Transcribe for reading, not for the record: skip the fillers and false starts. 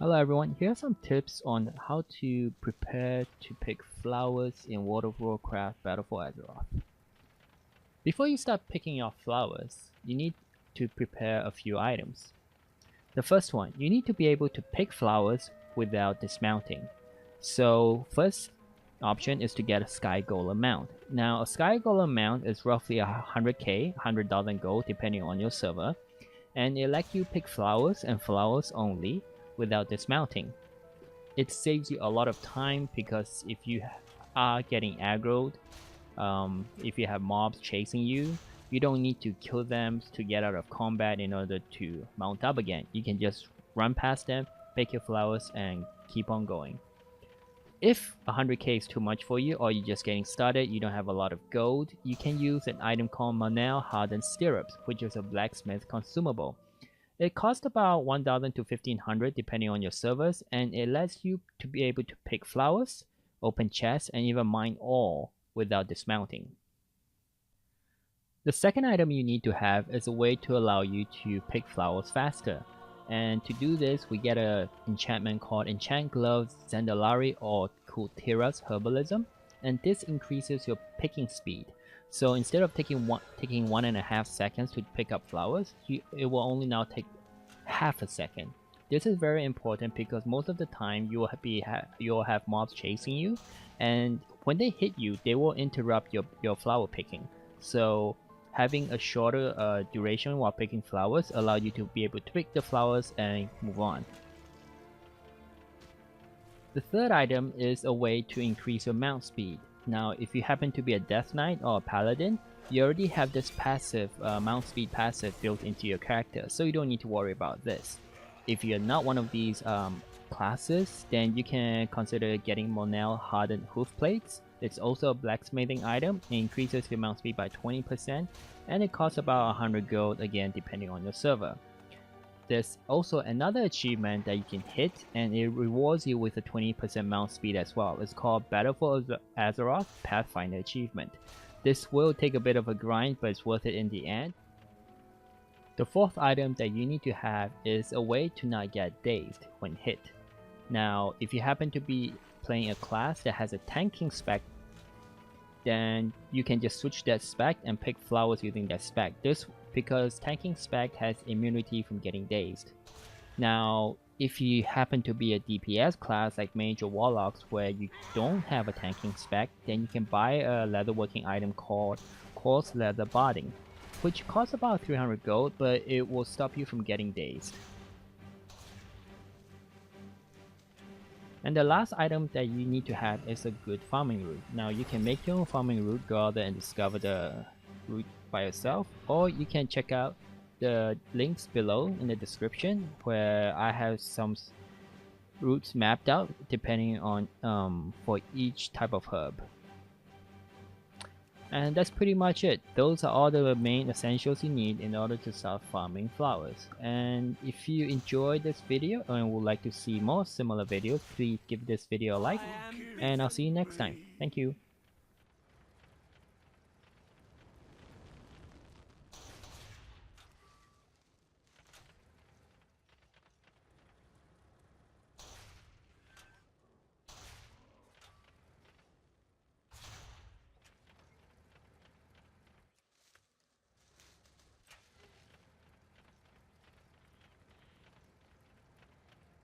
Hello everyone, here are some tips on how to prepare to pick flowers in World of Warcraft Battle for Azeroth. Before you start picking your flowers, you need to prepare a few items. The first one, you need to be able to pick flowers without dismounting. So first option is to get a Sky Golem mount. Now a Sky Golem mount is roughly 100k, 100,000 gold depending on your server, and it lets you pick flowers and flowers only without dismounting. It saves you a lot of time because if you are getting aggroed, if you have mobs chasing you, you don't need to kill them to get out of combat in order to mount up again. You can just run past them, pick your flowers, and keep on going. If 100k is too much for you, or you're just getting started, you don't have a lot of gold, you can use an item called Monel Hardened Stirrups, which is a blacksmith consumable. It costs about 1000 to 1500 depending on your servers, and it lets you to be able to pick flowers, open chests, and even mine ore without dismounting. The second item you need to have is a way to allow you to pick flowers faster. And to do this, we get an enchantment called Enchant Gloves Zandalari or Kultira's Herbalism, and this increases your picking speed. So instead of taking 1.5 seconds to pick up flowers, it will only now take half a second. This is very important because most of the time you'll have mobs chasing you, and when they hit you, they will interrupt your flower picking. So having a shorter duration while picking flowers allow you to be able to pick the flowers and move on. The third item is a way to increase your mount speed. Now, if you happen to be a Death Knight or a Paladin, you already have this passive, mount speed passive built into your character, so you don't need to worry about this. If you're not one of these classes, then you can consider getting Monel Hardened Hoof Plates. It's also a blacksmithing item, it increases your mount speed by 20%, and it costs about 100 gold again depending on your server. There's also another achievement that you can hit, and it rewards you with a 20% mount speed as well. It's called Battle for Azeroth Pathfinder Achievement. This will take a bit of a grind, but it's worth it in the end. The fourth item that you need to have is a way to not get dazed when hit. Now, if you happen to be playing a class that has a tanking spec, then you can just switch that spec and pick flowers using that spec. This because tanking spec has immunity from getting dazed. Now, if you happen to be a DPS class like Mage or Warlocks where you don't have a tanking spec, then you can buy a leatherworking item called Coarse Leather Barding, which costs about 300 gold, but it will stop you from getting dazed. And the last item that you need to have is a good farming route. Now you can make your own farming route, go out there and discover the route by yourself, or you can check out the links below in the description where I have some routes mapped out depending on for each type of herb. And that's pretty much it. Those are all the main essentials you need in order to start farming flowers. And if you enjoyed this video and would like to see more similar videos, please give this video a like, and I'll see you next time. Thank you.